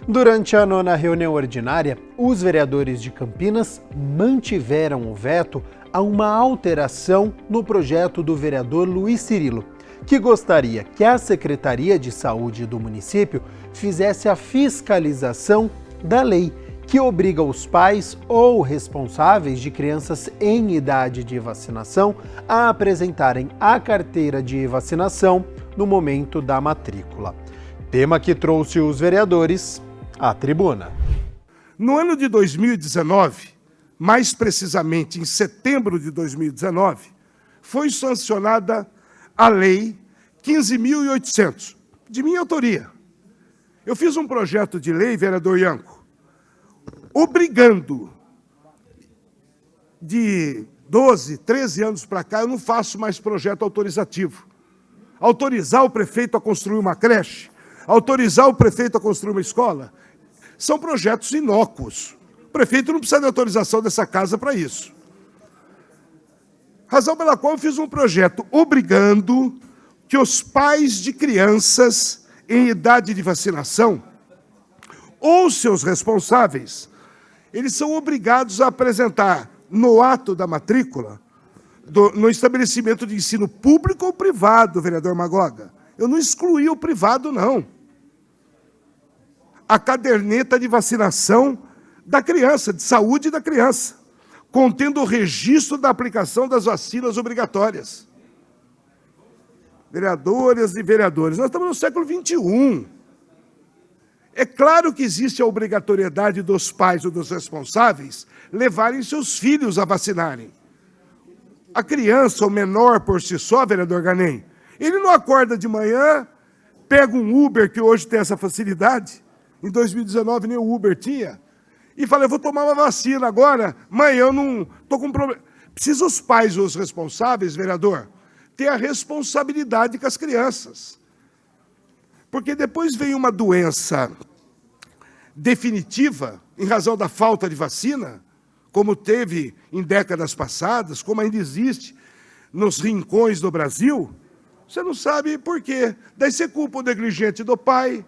Durante a 9ª reunião ordinária, os vereadores de Campinas mantiveram o veto a uma alteração no projeto do vereador Luiz Cirilo, que gostaria que a Secretaria de Saúde do município fizesse a fiscalização da lei que obriga os pais ou responsáveis de crianças em idade de vacinação a apresentarem a carteira de vacinação no momento da matrícula. Tema que trouxe os vereadores à tribuna. No ano de 2019, mais precisamente em setembro de 2019, foi sancionada a Lei 15.800, de minha autoria. Eu fiz um projeto de lei, vereador Ianco, obrigando, de 12, 13 anos para cá, eu não faço mais projeto autorizativo. Autorizar o prefeito a construir uma creche, autorizar o prefeito a construir uma escola, são projetos inócuos. O prefeito não precisa de autorização dessa casa para isso. Razão pela qual eu fiz um projeto obrigando que os pais de crianças em idade de vacinação ou seus responsáveis, eles são obrigados a apresentar no ato da matrícula, no estabelecimento de ensino público ou privado, vereador Magoga. Eu não excluí o privado, não. A caderneta de vacinação da criança, de saúde da criança, contendo o registro da aplicação das vacinas obrigatórias. Vereadoras e vereadores, nós estamos no século XXI. É claro que existe a obrigatoriedade dos pais ou dos responsáveis levarem seus filhos a vacinarem. A criança, o menor por si só, vereador Ganem, ele não acorda de manhã, pega um Uber, que hoje tem essa facilidade, em 2019 nem o Uber tinha, e fala, eu vou tomar uma vacina agora, mãe, eu não estou com problema. Precisa os pais ou os responsáveis, vereador, ter a responsabilidade com as crianças. Porque depois vem uma doença definitiva, em razão da falta de vacina, como teve em décadas passadas, como ainda existe nos rincões do Brasil, você não sabe por quê. Daí você culpa o negligente do pai.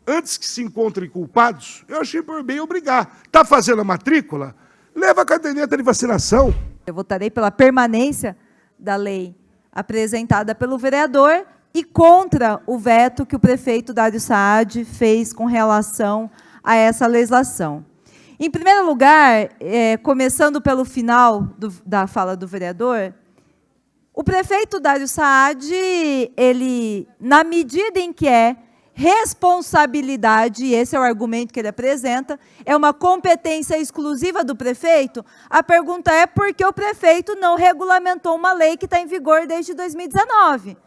Antes que se encontrem culpados, eu achei por bem obrigar. Está fazendo a matrícula? Leva a caderneta de vacinação. Eu votarei pela permanência da lei apresentada pelo vereador e contra o veto que o prefeito Dário Saad fez com relação a essa legislação. Em primeiro lugar, começando pelo final da fala do vereador, o prefeito Dário Saad, ele, na medida em que é responsabilidade, e esse é o argumento que ele apresenta, é uma competência exclusiva do prefeito, a pergunta é por que o prefeito não regulamentou uma lei que está em vigor desde 2019?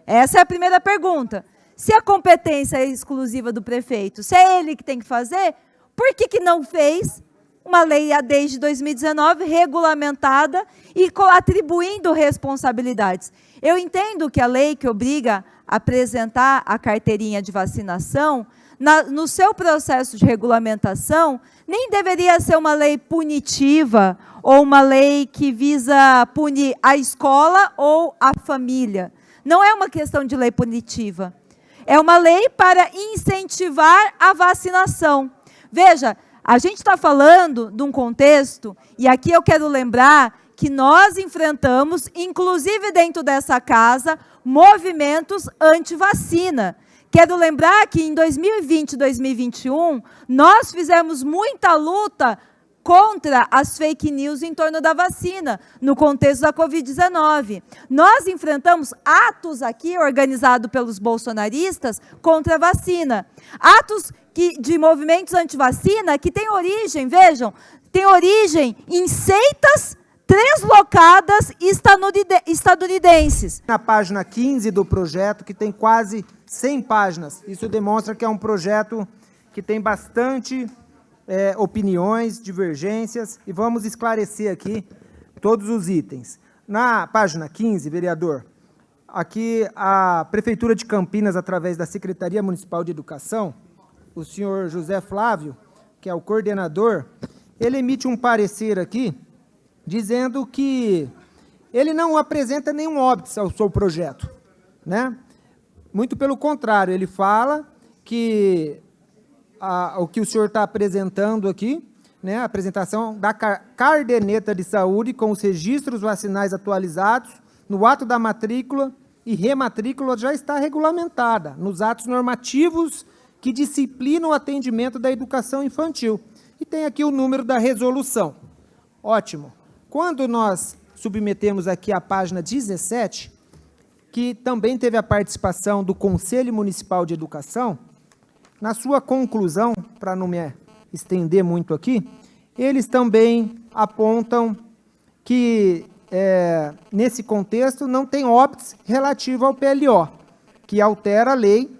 Essa é a primeira pergunta. Se a competência é exclusiva do prefeito, se é ele que tem que fazer, por que não fez uma lei desde 2019 regulamentada e atribuindo responsabilidades? Eu entendo que a lei que obriga a apresentar a carteirinha de vacinação, no seu processo de regulamentação, nem deveria ser uma lei punitiva ou uma lei que visa punir a escola ou a família. Não é uma questão de lei punitiva. É uma lei para incentivar a vacinação. Veja, a gente está falando de um contexto, e aqui eu quero lembrar que nós enfrentamos, inclusive dentro dessa casa, movimentos anti-vacina. Quero lembrar que em 2020 e 2021, nós fizemos muita luta contra as fake news em torno da vacina, no contexto da Covid-19. Nós enfrentamos atos aqui, organizados pelos bolsonaristas, contra a vacina. Atos de movimentos anti-vacina que têm origem, vejam, tem origem em seitas translocadas estadunidenses. Na página 15 do projeto, que tem quase 100 páginas, isso demonstra que é um projeto que tem bastante opiniões, divergências, e vamos esclarecer aqui todos os itens. Na página 15, vereador, aqui a Prefeitura de Campinas, através da Secretaria Municipal de Educação, o senhor José Flávio, que é o coordenador, ele emite um parecer aqui, dizendo que ele não apresenta nenhum óbice ao seu projeto, né? Muito pelo contrário, ele fala que o que o senhor está apresentando aqui, né, a apresentação da caderneta de saúde com os registros vacinais atualizados no ato da matrícula e rematrícula já está regulamentada nos atos normativos que disciplinam o atendimento da educação infantil. E tem aqui o número da resolução. Ótimo. Quando nós submetemos aqui a página 17, que também teve a participação do Conselho Municipal de Educação, na sua conclusão, para não me estender muito aqui, eles também apontam que, nesse contexto, não tem óbice relativo ao PLO, que altera a lei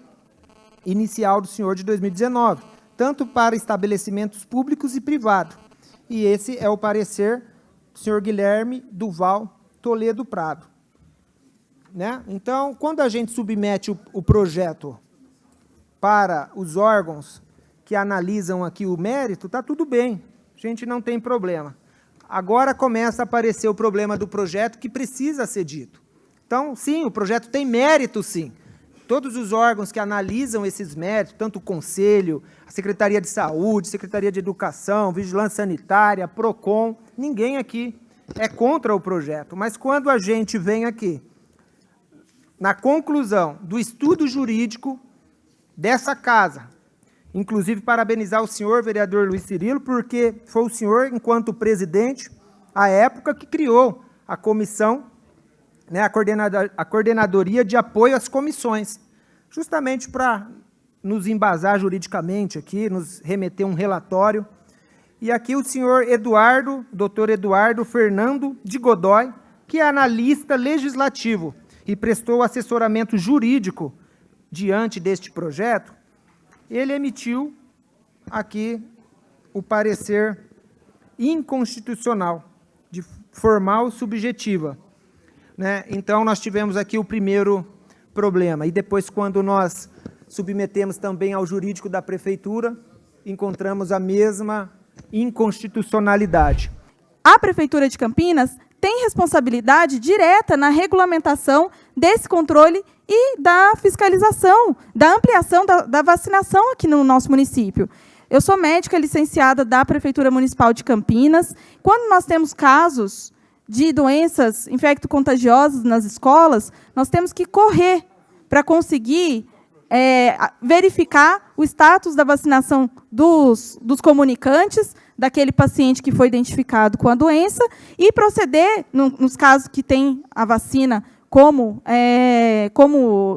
inicial do senhor de 2019, tanto para estabelecimentos públicos e privados. E esse é o parecer do senhor Guilherme Duval Toledo Prado. Né? Então, quando a gente submete o projeto para os órgãos que analisam aqui o mérito, está tudo bem, a gente não tem problema. Agora começa a aparecer o problema do projeto que precisa ser dito. Então, sim, o projeto tem mérito, sim. Todos os órgãos que analisam esses méritos, tanto o Conselho, a Secretaria de Saúde, Secretaria de Educação, Vigilância Sanitária, PROCON, ninguém aqui é contra o projeto. Mas quando a gente vem aqui, na conclusão do estudo jurídico dessa casa, inclusive parabenizar o senhor vereador Luiz Cirilo, porque foi o senhor, enquanto presidente, à época, que criou a comissão, né, a coordenadoria de apoio às comissões, justamente para nos embasar juridicamente aqui, nos remeter um relatório. E aqui o senhor Eduardo, doutor Eduardo Fernando de Godoy, que é analista legislativo e prestou assessoramento jurídico diante deste projeto, ele emitiu aqui o parecer inconstitucional, de formal subjetiva. Né? Então, nós tivemos aqui o primeiro problema. E depois, quando nós submetemos também ao jurídico da Prefeitura, encontramos a mesma inconstitucionalidade. A Prefeitura de Campinas tem responsabilidade direta na regulamentação desse controle e da fiscalização, da ampliação da vacinação aqui no nosso município. Eu sou médica licenciada da Prefeitura Municipal de Campinas. Quando nós temos casos de doenças infecto-contagiosas nas escolas, nós temos que correr para conseguir verificar o status da vacinação dos comunicantes, daquele paciente que foi identificado com a doença, e proceder, nos casos que tem a vacina como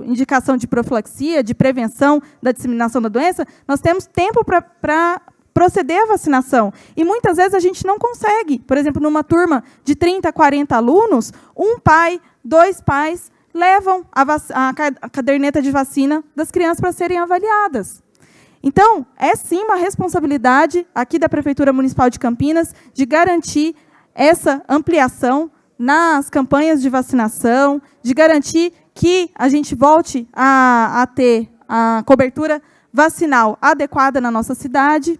indicação de profilaxia, de prevenção da disseminação da doença, nós temos tempo para proceder à vacinação. E muitas vezes a gente não consegue. Por exemplo, numa turma de 30, 40 alunos, um pai, 2 pais levam a caderneta de vacina das crianças para serem avaliadas. Então, é sim uma responsabilidade aqui da Prefeitura Municipal de Campinas de garantir essa ampliação nas campanhas de vacinação, de garantir que a gente volte a ter a cobertura vacinal adequada na nossa cidade.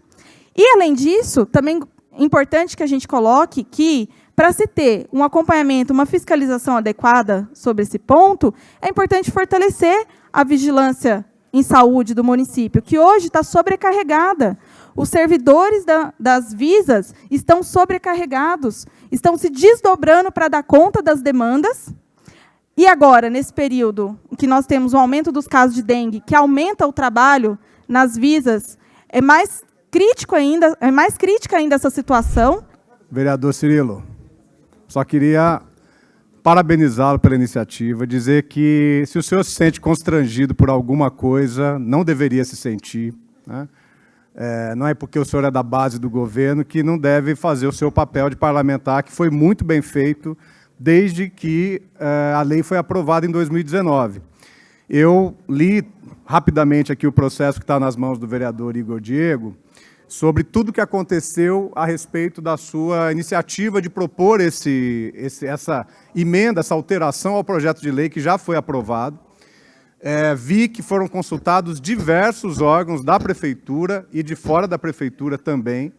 E, além disso, também é importante que a gente coloque que, para se ter um acompanhamento, uma fiscalização adequada sobre esse ponto, é importante fortalecer a vigilância em saúde do município, que hoje está sobrecarregada. Os servidores das visas estão sobrecarregados, estão se desdobrando para dar conta das demandas. E agora, nesse período em que nós temos um aumento dos casos de dengue, que aumenta o trabalho nas visas, é mais crítica ainda essa situação. Vereador Cirilo, só queria parabenizá-lo pela iniciativa, dizer que, se o senhor se sente constrangido por alguma coisa, não deveria se sentir, né? Não é porque o senhor é da base do governo que não deve fazer o seu papel de parlamentar, que foi muito bem feito desde que a lei foi aprovada em 2019. Eu li rapidamente aqui o processo que está nas mãos do vereador Igor Diego, sobre tudo o que aconteceu a respeito da sua iniciativa de propor essa emenda, essa alteração ao projeto de lei que já foi aprovado. Vi que foram consultados diversos órgãos da Prefeitura e de fora da Prefeitura também.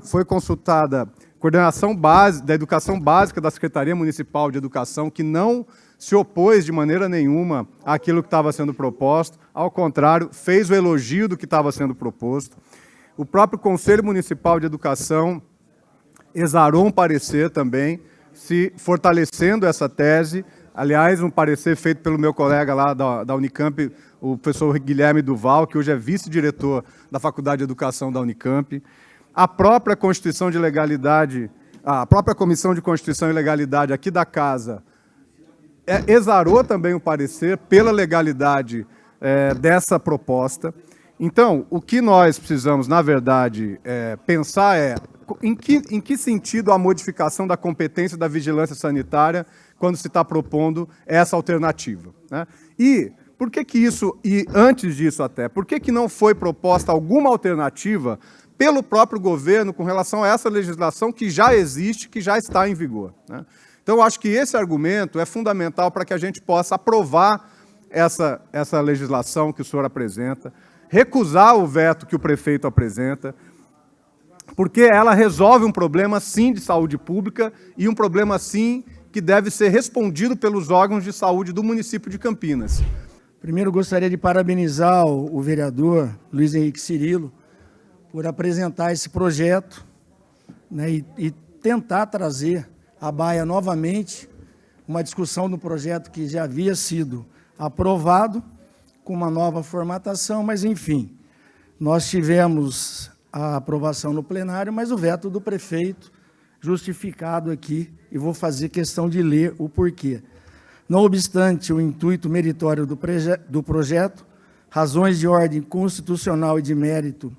Foi consultada coordenação da educação básica da Secretaria Municipal de Educação, que não se opôs de maneira nenhuma àquilo que estava sendo proposto, ao contrário, fez o elogio do que estava sendo proposto. O próprio Conselho Municipal de Educação exarou um parecer também, se fortalecendo essa tese, aliás, um parecer feito pelo meu colega lá da Unicamp, o professor Guilherme Duval, que hoje é vice-diretor da Faculdade de Educação da Unicamp. A própria Constituição de Legalidade, a própria Comissão de Constituição e Legalidade aqui da Casa exarou também o parecer pela legalidade dessa proposta. Então, o que nós precisamos, na verdade, pensar em que sentido a modificação da competência da vigilância sanitária quando se está propondo essa alternativa, né? E por que isso, e antes disso até, por que não foi proposta alguma alternativa pelo próprio governo com relação a essa legislação que já existe, que já está em vigor, né? Então, eu acho que esse argumento é fundamental para que a gente possa aprovar essa legislação que o senhor apresenta, recusar o veto que o prefeito apresenta, porque ela resolve um problema, sim, de saúde pública e um problema, sim, que deve ser respondido pelos órgãos de saúde do município de Campinas. Primeiro, gostaria de parabenizar o vereador Luiz Henrique Cirilo por apresentar esse projeto, né, e tentar trazer à baia novamente uma discussão do projeto que já havia sido aprovado, com uma nova formatação, mas, enfim, nós tivemos a aprovação no plenário, mas o veto do prefeito justificado aqui, e vou fazer questão de ler o porquê. Não obstante o intuito meritório do projeto, razões de ordem constitucional e de mérito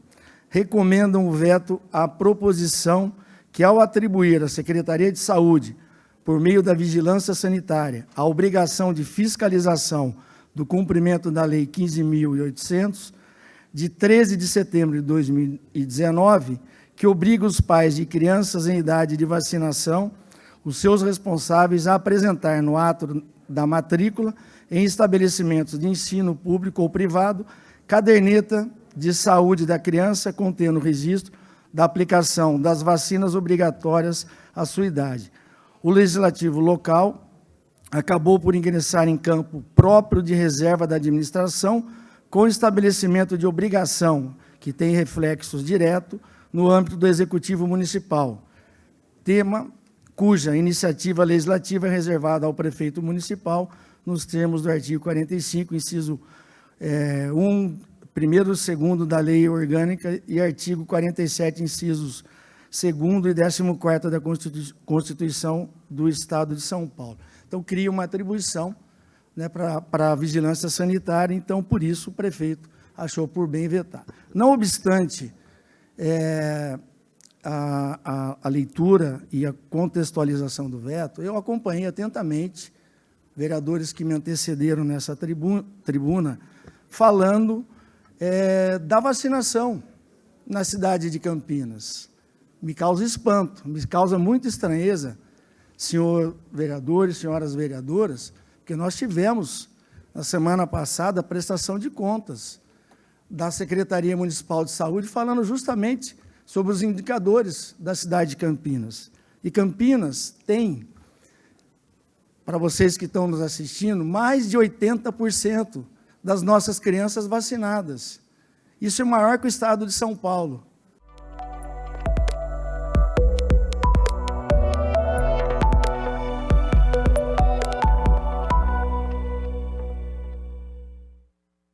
recomendam o veto à proposição que, ao atribuir à Secretaria de Saúde, por meio da vigilância sanitária, a obrigação de fiscalização do cumprimento da Lei 15.800, de 13 de setembro de 2019, que obriga os pais de crianças em idade de vacinação, os seus responsáveis, a apresentar no ato da matrícula, em estabelecimentos de ensino público ou privado, caderneta de saúde da criança contendo registro da aplicação das vacinas obrigatórias à sua idade. O Legislativo local acabou por ingressar em campo próprio de reserva da administração, com estabelecimento de obrigação, que tem reflexos diretos no âmbito do Executivo Municipal, tema cuja iniciativa legislativa é reservada ao prefeito municipal, nos termos do artigo 45, inciso 1, primeiro e segundo da Lei Orgânica e artigo 47, incisos 2º e 14º da Constituição do Estado de São Paulo. Então, cria uma atribuição, né, para a vigilância sanitária, então, por isso, o prefeito achou por bem vetar. Não obstante a leitura e a contextualização do veto, eu acompanhei atentamente vereadores que me antecederam nessa tribuna falando da vacinação na cidade de Campinas. Me causa espanto, me causa muita estranheza, senhor vereador e senhoras vereadoras, porque nós tivemos, na semana passada, a prestação de contas da Secretaria Municipal de Saúde, falando justamente sobre os indicadores da cidade de Campinas. E Campinas tem, para vocês que estão nos assistindo, mais de 80% das nossas crianças vacinadas. Isso é maior que o estado de São Paulo.